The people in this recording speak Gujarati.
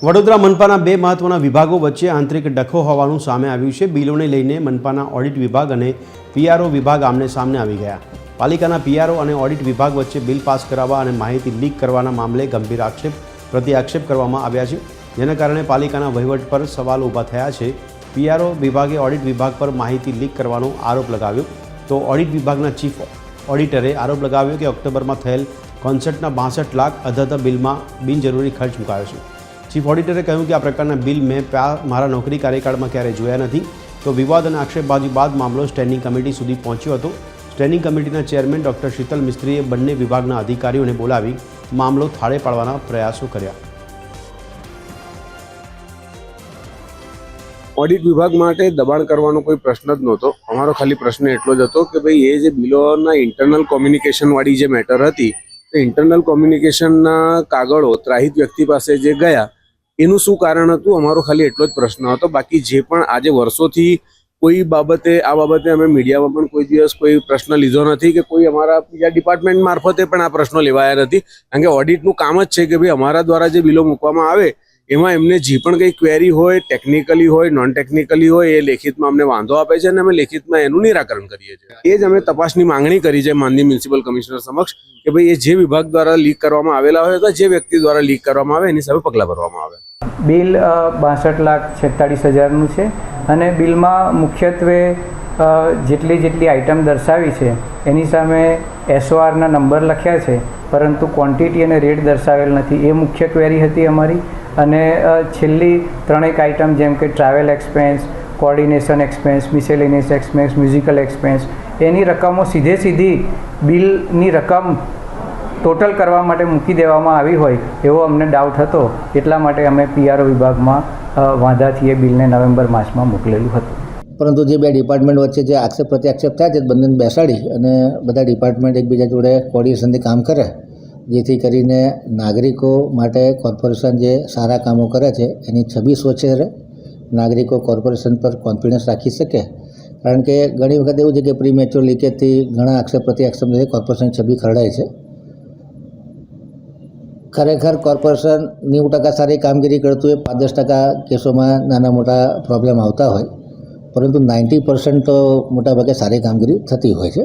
વડોદરા મનપાના બે મહત્વના વિભાગો વચ્ચે આંતરિક ડખો હોવાનું સામે આવ્યું છે। બિલોને લઈને મનપાના ઓડિટ વિભાગ અને પીઆરઓ વિભાગ આમને સામને આવી ગયા। પાલિકાના પીઆરઓ અને ઓડિટ વિભાગ વચ્ચે બિલ પાસ કરાવવા અને માહિતી લીક કરવાના મામલે ગંભીર પ્રત્યાક્ષેપ કરવામાં આવ્યા છે, જેના કારણે પાલિકાના વહીવટ પર સવાલ ઊભા થયા છે। પીઆરઓ વિભાગે ઓડિટ વિભાગ પર માહિતી લીક કરવાનો આરોપ લગાવ્યો તો ઓડિટ વિભાગના ચીફ ઓડિટરે આરોપ લગાવ્યો કે ઓક્ટોબરમાં થયેલ કોન્સર્ટના 62 લાખ અધધ બિલમાં બિનજરૂરી ખર્ચ મુકાયો છે। ચીફ ઓડિટરે કહ્યું કે આ પ્રકારના બિલ મેં મારા નોકરી કાર્યકાળમાં ક્યારેય જોયા નથી। તો વિવાદ અને આક્ષેપબાજી બાદ મામલો સ્ટેન્ડિંગ કમિટી સુધી પહોંચ્યો હતો। સ્ટેન્ડિંગ કમિટીના ચેરમેન ડૉક્ટર શીતલ મિસ્ત્રીએ બંને વિભાગના અધિકારીઓને બોલાવી મામલો થાળે પાડવાના પ્રયાસો કર્યા। ઓડિટ વિભાગ માટે દબાણ કરવાનો કોઈ પ્રશ્ન જ નહોતો। અમારો ખાલી પ્રશ્ન એટલો જ હતો કે ભાઈ એ જે બિલોના ઇન્ટરનલ કોમ્યુનિકેશન વાળી જે મેટર હતી, તો ઇન્ટરનલ કોમ્યુનિકેશનના કાગળો ત્રાહિત વ્યક્તિ પાસે જે ગયા એનું શું કારણ હતું, અમારો ખાલી એટલો જ પ્રશ્ન હતો। બાકી જે પણ આજે વર્ષોથી કોઈ બાબતે આ બાબતે અમે મીડિયામાં પણ કોઈ દિવસ કોઈ પ્રશ્ન લીધો નથી કે કોઈ અમારા બીજા ડિપાર્ટમેન્ટ મારફતે પણ આ પ્રશ્નો લેવાયા નથી, કારણ કે ઓડિટનું કામ જ છે કે ભાઈ અમારા દ્વારા જે બિલો મૂકવામાં આવે એમાં એમને જે પણ કંઈ ક્વેરી હોય, ટેકનિકલી હોય, નોન ટેકનિકલી હોય, એ લેખિતમાં અમને વાંધો આપે છે અને અમે લેખિતમાં એનું નિરાકરણ કરીએ છીએ। એ જ અમે તપાસની માંગણી કરી છે માનનીય મ્યુનિસિપલ કમિશનર સમક્ષ કે ભાઈ એ જે વિભાગ દ્વારા લીક કરવામાં આવેલા હોય અથવા જે વ્યક્તિ દ્વારા લીક કરવામાં આવે એની સામે પગલાં ભરવામાં આવે। બિલ 62,46,000નું છે અને બિલમાં મુખ્યત્વે જેટલી આઇટમ દર્શાવી છે એની સામે એસઓઆરના નંબર લખ્યા છે, પરંતુ ક્વોન્ટિટી અને રેટ દર્શાવેલ નથી। એ મુખ્ય ક્વેરી હતી અમારી। અને છેલ્લી ત્રણેક આઇટમ જેમ કે travel expense, coordination expense, miscellaneous expense, musical expense, એની રકમો સીધી બિલની રકમ ટોટલ કરવા માટે મૂકી દેવામાં આવી હોય એવો અમને ડાઉટ હતો। એટલા માટે અમે પીઆરઓ વિભાગમાં વાંધાથી એ બિલને નવેમ્બર માસમાં મોકલેલું હતું। પરંતુ જે બે ડિપાર્ટમેન્ટ વચ્ચે જે આક્ષેપ પ્રત્યાક્ષેપ થાય છે, બંનેને બેસાડી અને બધા ડિપાર્ટમેન્ટ એકબીજા જોડે કોર્ડિનેશનથી કામ કરે, જેથી કરીને નાગરિકો માટે કોર્પોરેશન જે સારા કામો કરે છે એની છબી સ્વચ્છ રહે, નાગરિકો કોર્પોરેશન પર કોન્ફિડન્સ રાખી શકે। કારણ કે ઘણી વખત એવું છે કે પ્રીમેચ્યોર લીકેજથી ઘણા આક્ષેપ પ્રત્યાક્ષેપથી કોર્પોરેશનની છબી ખરડાય છે। ખરેખર કોર્પોરેશન 90% સારી કામગીરી કરતું હોય, 5-10% કેસોમાં નાના મોટા પ્રોબ્લેમ આવતા હોય, પરંતુ 90% તો મોટાભાગે સારી કામગીરી થતી હોય છે।